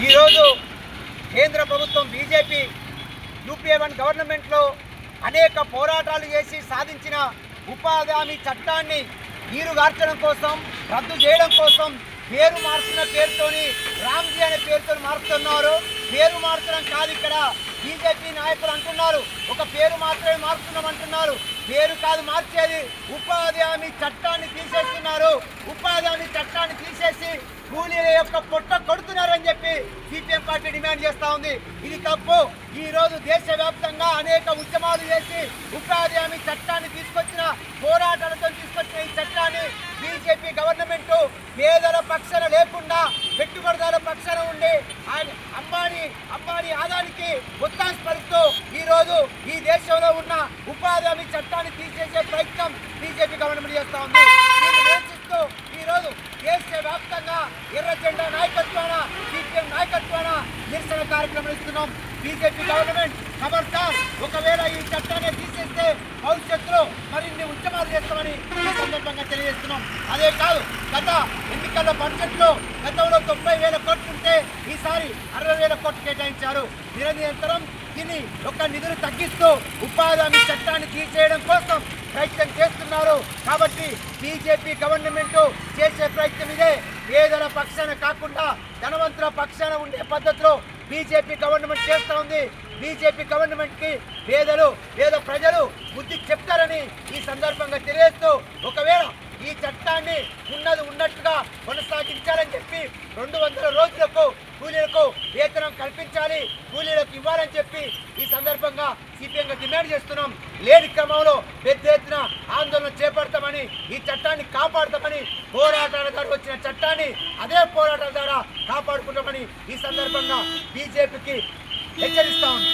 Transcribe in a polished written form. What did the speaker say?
ఈరోజు కేంద్ర ప్రభుత్వం బీజేపీ యూపీఏ 1 గవర్నమెంట్లో అనేక పోరాటాలు చేసి సాధించిన ఉపాధి హామీ చట్టాన్ని నీరుగార్చడం కోసం, రద్దు చేయడం కోసం పేరు మార్చిన పేరుతోని రామ్జీ అనే పేరుతో మారుతున్నారు. పేరు మార్చడం కాదు, ఇక్కడ బీజేపీ నాయకులు అంటున్నారు ఒక పేరు మాత్రమే మారుతున్నాం అంటున్నారు. పేరు కాదు మార్చేది, ఉపాధి హామీ చట్టాన్ని తీసేస్తున్నారు. ఉపాధి హామీ చట్టాన్ని తీసేసి కూలీల యొక్క పొట్ట కొడుతున్నారని చెప్పి సిపిఎం పార్టీ డిమాండ్ చేస్తూ ఉంది. ఇది తప్పు. ఈరోజు దేశవ్యాప్తంగా అనేక ఉద్యమాలు చేసి ఉపాధి హామీ చట్టాన్ని తీసుకొచ్చిన, పోరాటాలతో తీసుకొచ్చిన ఈ చట్టాన్ని బీజేపీ గవర్నమెంట్ పేదల పక్షాన లేకుండా పెట్టుబడిదారుల పక్షాన ఉండి అంబానీ ఆదానికి ఉత్సాహపరుస్తూ ఈరోజు ఈ దేశంలో ఉన్న ఉపాధి హామీ చట్టాన్ని తీసేసే ప్రయత్నం బీజేపీ గవర్నమెంట్ చేస్తూ ఉంది. దీన్ని నిరసిస్తూ ఈరోజు దేశవ్యాప్తంగా ఎర్ర జెండా నాయకత్వాన, సిపిఎం నాయకత్వాన నిరసన కార్యక్రమం ఇస్తున్నాం. బీజేపీ గవర్నమెంట్ ఖబర్దార్, ఒకవేళ ఈ చట్టాన్ని తీసేస్తే భవిష్యత్తులో మరిన్ని ఉద్యమాలు చేస్తామని ఈ సందర్భంగా తెలియజేస్తున్నాం. అదే కాదు, గత ఎన్నికల బడ్జెట్లో గతంలో 90,000 కోట్లు ఉంటే ఈసారి 60,000 కోట్లు కేటాయించారు. నిరంతరం దీన్ని ఒక నిధులు తగ్గిస్తూ ఉపాధి హామీ చట్టాన్ని తీసేయడం కోసం ప్రయత్నం చేస్తున్నారు. కాబట్టి బీజేపీ గవర్నమెంట్ చేసే ప్రయత్నం ఇదే. పేదల పక్షాన కాకుండా ధనవంతుల పక్షాన ఉండే పద్ధతిలో బీజేపీ గవర్నమెంట్ చేస్తూ ఉంది. బీజేపీ గవర్నమెంట్కి పేద ప్రజలు బుద్ధి చెప్తారని ఈ సందర్భంగా తెలియజేస్తూ, ఒకవేళ ఈ చట్టాన్ని ఉన్నట్టుగా కొనసాగించాలని చెప్పి 200 రోజులకు కూలీలకు వేతనం కల్పించాలి, కూలీలకు ఇవ్వాలని చెప్పి ఈ సందర్భంగా సిపిఎంగా డిమాండ్ చేస్తున్నాం. లేని క్రమంలో పెద్ద ఎత్తున ఆందోళన చేపడతామని, ఈ చట్టాన్ని కాపాడుతామని, పోరాటాల ద్వారా వచ్చిన చట్టాన్ని అదే పోరాటాల ద్వారా కాపాడుకుంటామని ఈ సందర్భంగా బీజేపీకి హెచ్చరిస్తా ఉంది.